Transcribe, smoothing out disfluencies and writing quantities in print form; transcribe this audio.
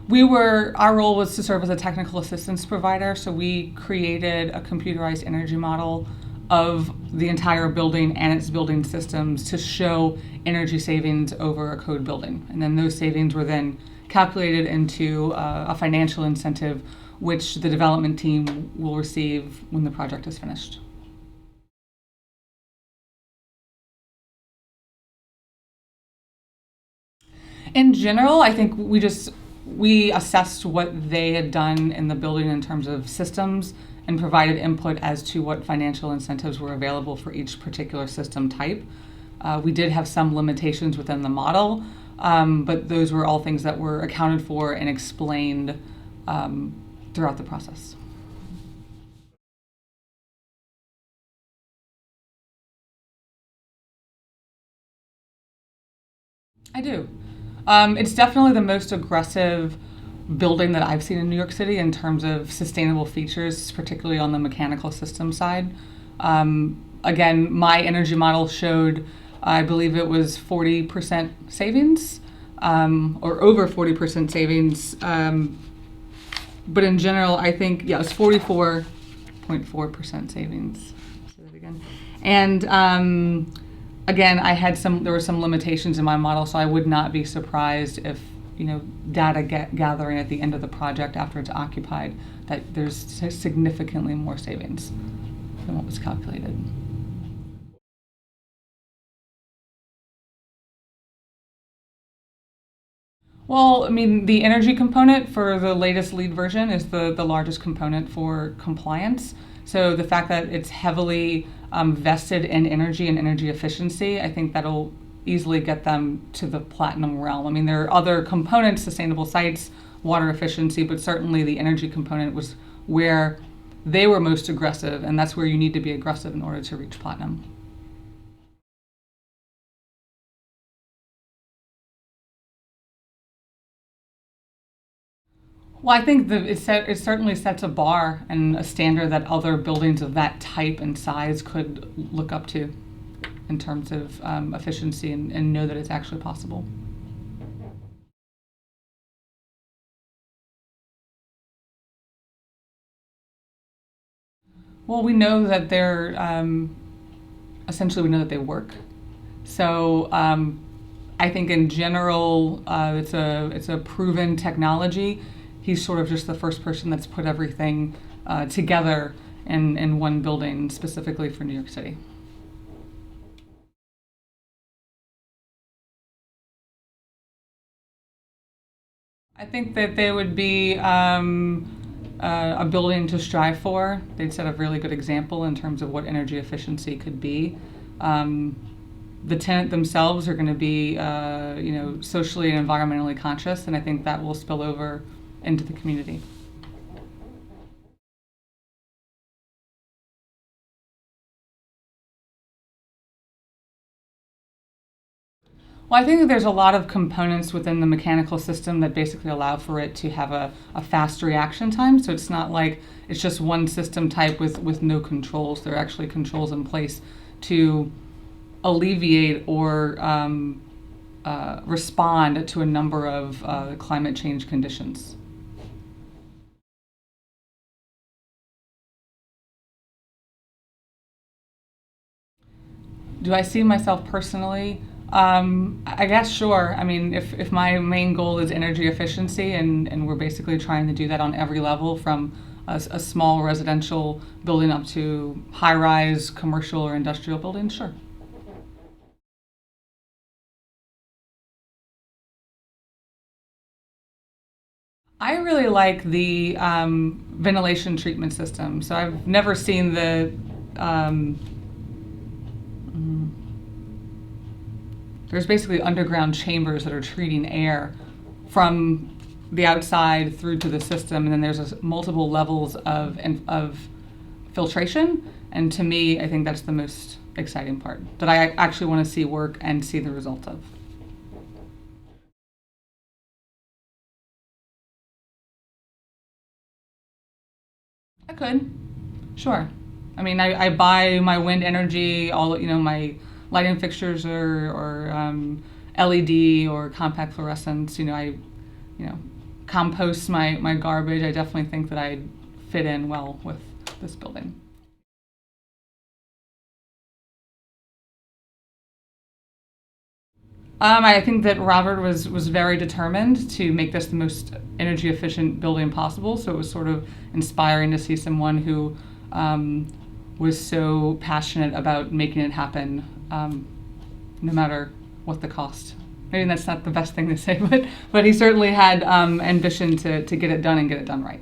Our role was to serve as a technical assistance provider, so we created a computerized energy model of the entire building and its building systems to show energy savings over a code building. And then those savings were then calculated into a financial incentive, which the development team will receive when the project is finished. In general, I think we assessed what they had done in the building in terms of systems and provided input as to what financial incentives were available for each particular system type. We did have some limitations within the model, but those were all things that were accounted for and explained throughout the process. I do. It's definitely the most aggressive building that I've seen in New York City in terms of sustainable features, particularly on the mechanical system side. Again, my energy model showed, I believe it was 40% savings, or over 40% savings. But in general, I think, yeah, it was 44.4% savings. Say that again. And again, there were some limitations in my model, so I would not be surprised if, data gathering at the end of the project after it's occupied, that there's significantly more savings than what was calculated. Well, I mean, the energy component for the latest LEED version is the largest component for compliance. So the fact that it's heavily vested in energy and energy efficiency, I think that'll easily get them to the platinum realm. I mean, there are other components, sustainable sites, water efficiency, but certainly the energy component was where they were most aggressive, and that's where you need to be aggressive in order to reach platinum. Well, I think it certainly sets a bar and a standard that other buildings of that type and size could look up to in terms of efficiency and know that it's actually possible. Well, we know that essentially we know that they work. So I think in general, it's a proven technology. He's sort of just the first person that's put everything together in one building specifically for New York City. I think that they would be a building to strive for. They'd set a really good example in terms of what energy efficiency could be. The tenant themselves are going to be, socially and environmentally conscious, and I think that will spill over into the community. Well, I think that there's a lot of components within the mechanical system that basically allow for it to have a fast reaction time. So it's not like it's just one system type with no controls. There are actually controls in place to alleviate or respond to a number of climate change conditions. Do I see myself personally? I guess sure. I mean, if my main goal is energy efficiency and we're basically trying to do that on every level from a small residential building up to high-rise commercial or industrial buildings, sure. I really like the ventilation treatment system. So I've never seen um, there's basically underground chambers that are treating air from the outside through to the system, and then there's multiple levels of filtration. And to me, I think that's the most exciting part that I actually want to see work and see the result of. I could, sure. I mean, I buy my wind energy, all my lighting fixtures or LED or compact fluorescents. You know, compost my garbage, I definitely think that I'd fit in well with this building. I think that Robert was very determined to make this the most energy efficient building possible. So it was sort of inspiring to see someone who was so passionate about making it happen, no matter what the cost. Maybe that's not the best thing to say, but he certainly had ambition to get it done and get it done right.